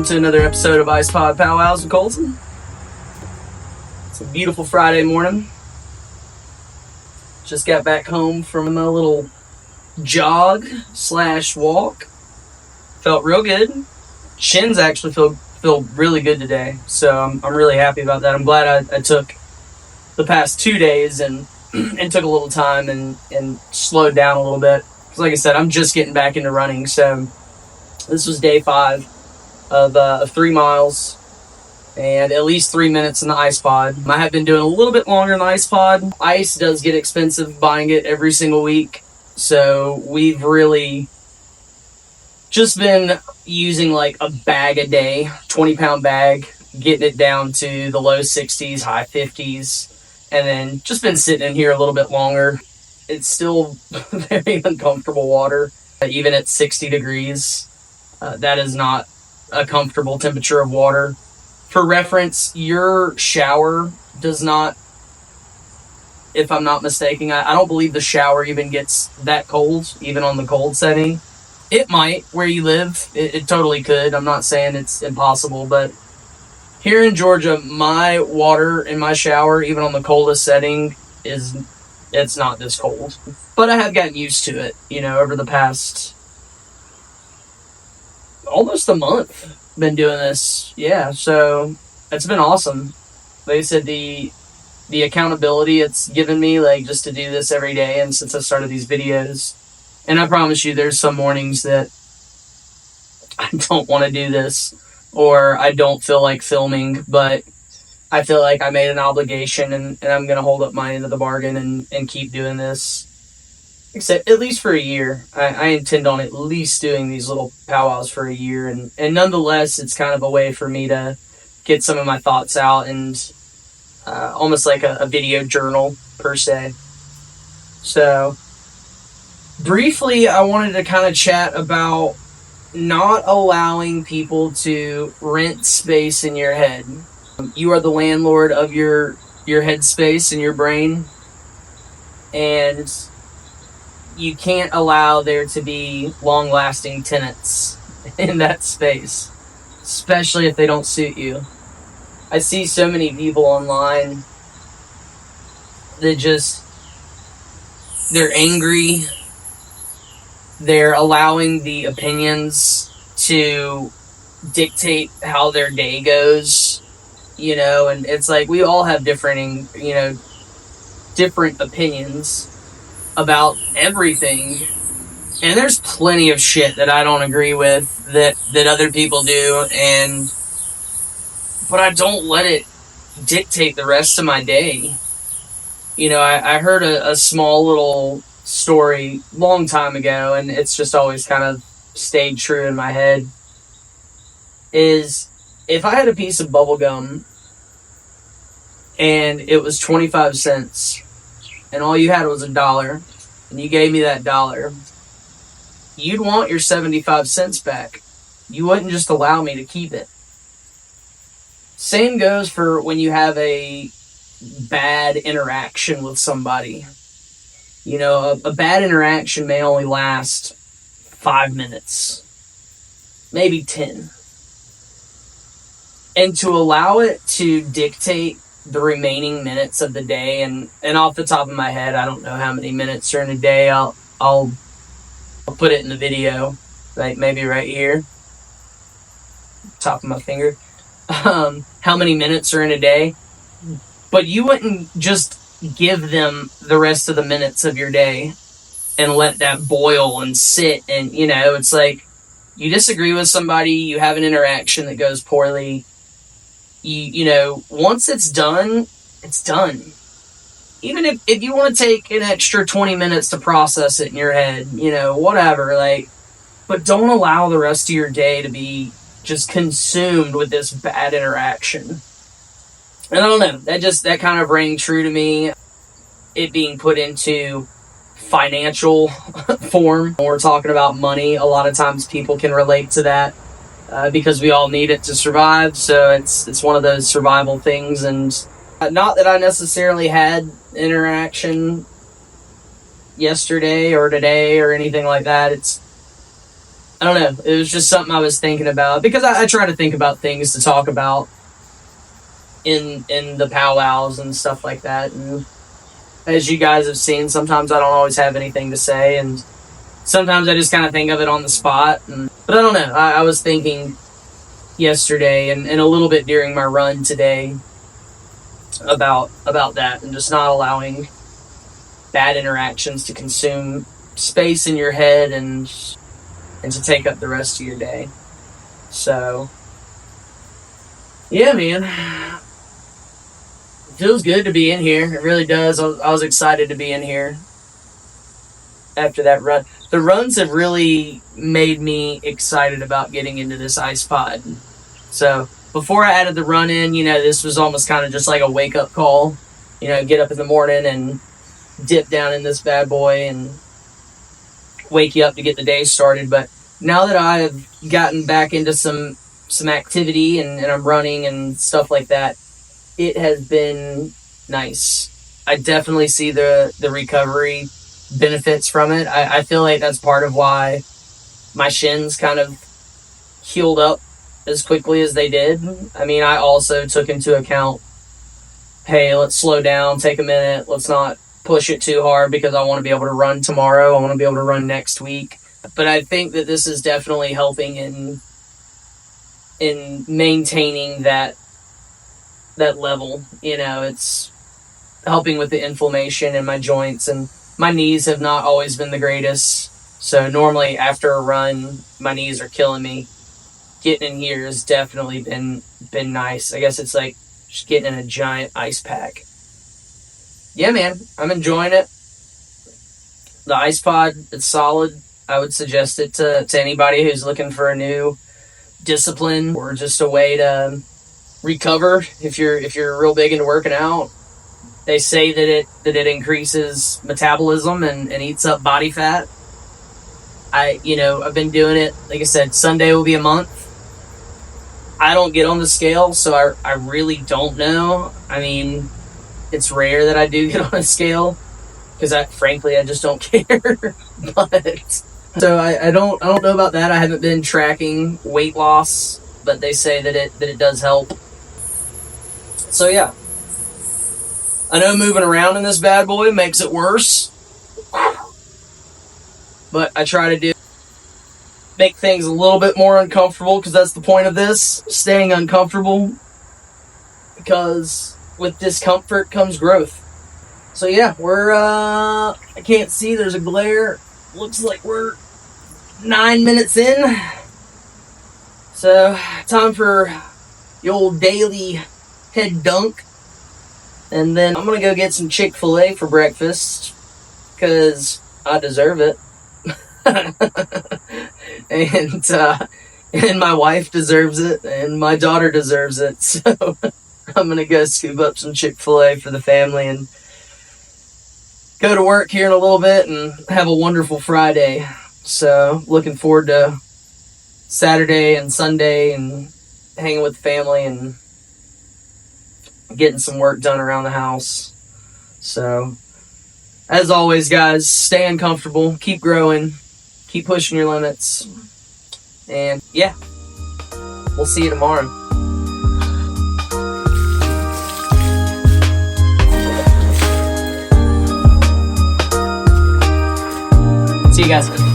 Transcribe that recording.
welcome to another episode of Ice Pod Powwows with Colton. It's a beautiful Friday morning. Just got back home from a little jog/walk. Felt real good. Shins actually feel really good today, so I'm really happy about that. I'm glad I took the past 2 days and took a little time and slowed down a little bit. Because like I said, I'm just getting back into running, so this was day 5 of 3 miles and at least 3 minutes in the ice pod. I have been doing a little bit longer in the ice pod. Ice does get expensive buying it every single week, so we've really just been using like a bag a day, 20-pound bag, getting it down to the low 60s, high 50s, and then just been sitting in here a little bit longer. It's still very uncomfortable water, even at 60 degrees. That is not a comfortable temperature of water. For reference, your shower does not, if I'm not mistaken, I don't believe the shower even gets that cold, even on the cold setting. It might, where you live. It totally could. I'm not saying it's impossible, but here in Georgia, my water in my shower, even on the coldest setting, it's not this cold. But I have gotten used to it, over the past almost a month. Been doing this. Yeah, so it's been awesome. Like I said, the accountability it's given me, like, just to do this every day, and since I started these videos. And I promise you, there's some mornings that I don't want to do this, or I don't feel like filming, but I feel like I made an obligation, and I'm going to hold up my end of the bargain and keep doing this. Except at least for a year. I intend on at least doing these little powwows for a year, and nonetheless, it's kind of a way for me to get some of my thoughts out, and almost like a video journal, per se. So, briefly, I wanted to kind of chat about not allowing people to rent space in your head. You are the landlord of your head space and your brain, and you can't allow there to be long-lasting tenants in that space, especially if they don't suit you. I see so many people online that they're angry. They're allowing the opinions to dictate how their day goes, and it's like we all have different opinions about everything. And there's plenty of shit that I don't agree with that other people do, but I don't let it dictate the rest of my day. I heard a small little story long time ago, and it's just always kind of stayed true in my head, is if I had a piece of bubble gum and it was 25 cents and all you had was $1 and you gave me that $1, you'd want your 75 cents back. You wouldn't just allow me to keep it. Same goes for when you have a bad interaction with somebody. A bad interaction may only last 5 minutes, maybe 10. And to allow it to dictate the remaining minutes of the day, and off the top of my head, I don't know how many minutes are in a day. I'll put it in the video, like maybe right here, top of my finger. How many minutes are in a day? But you wouldn't just give them the rest of the minutes of your day and let that boil and sit, and it's like you disagree with somebody, you have an interaction that goes poorly. Once it's done, it's done. Even if you want to take an extra 20 minutes to process it in your head, whatever, but don't allow the rest of your day to be just consumed with this bad interaction. And I don't know, that kind of rang true to me, it being put into financial form. When we're talking about money, a lot of times people can relate to that. Because we all need it to survive, so it's one of those survival things. And not that I necessarily had interaction yesterday or today or anything like that. I don't know. It was just something I was thinking about because I try to think about things to talk about in the powwows and stuff like that. And as you guys have seen, sometimes I don't always have anything to say, and sometimes I just kind of think of it on the spot. But I don't know. I was thinking yesterday and a little bit during my run today about that and just not allowing bad interactions to consume space in your head and to take up the rest of your day. So, yeah, man. It feels good to be in here. It really does. I was excited to be in here after that run. The runs have really made me excited about getting into this ice pod. So before I added the run in, this was almost kind of just like a wake-up call. Get up in the morning and dip down in this bad boy and wake you up to get the day started. But now that I've gotten back into some activity and I'm running and stuff like that, it has been nice. I definitely see the recovery benefits from it. I feel like that's part of why my shins kind of healed up as quickly as they did. I mean, I also took into account, hey, let's slow down, take a minute, let's not push it too hard because I want to be able to run tomorrow, I want to be able to run next week. But I think that this is definitely helping in maintaining that level. It's helping with the inflammation in my joints, and my knees have not always been the greatest. So normally after a run, my knees are killing me. Getting in here has definitely been nice. I guess it's like just getting in a giant ice pack. Yeah, man, I'm enjoying it. The ice pod, it's solid. I would suggest it to anybody who's looking for a new discipline or just a way to recover if you're real big into working out. They say that it increases metabolism and eats up body fat. I've been doing it, like I said, Sunday will be a month. I don't get on the scale, so I really don't know. I mean, it's rare that I do get on a scale because frankly I just don't care. But so I don't know about that. I haven't been tracking weight loss, but they say that it does help. So yeah, I know moving around in this bad boy makes it worse, but I try to make things a little bit more uncomfortable because that's the point of this, staying uncomfortable, because with discomfort comes growth. So yeah, we're I can't see, there's a glare, looks like we're 9 minutes in, so time for the old daily head dunk, and then I'm gonna go get some Chick-fil-A for breakfast because I deserve it. And my wife deserves it, and my daughter deserves it. So I'm gonna go scoop up some Chick-fil-A for the family and go to work here in a little bit and have a wonderful Friday. So looking forward to Saturday and Sunday and hanging with the family and getting some work done around the house. So as always, guys, stay uncomfortable, keep growing, keep pushing your limits, and yeah, we'll see you tomorrow. See you guys.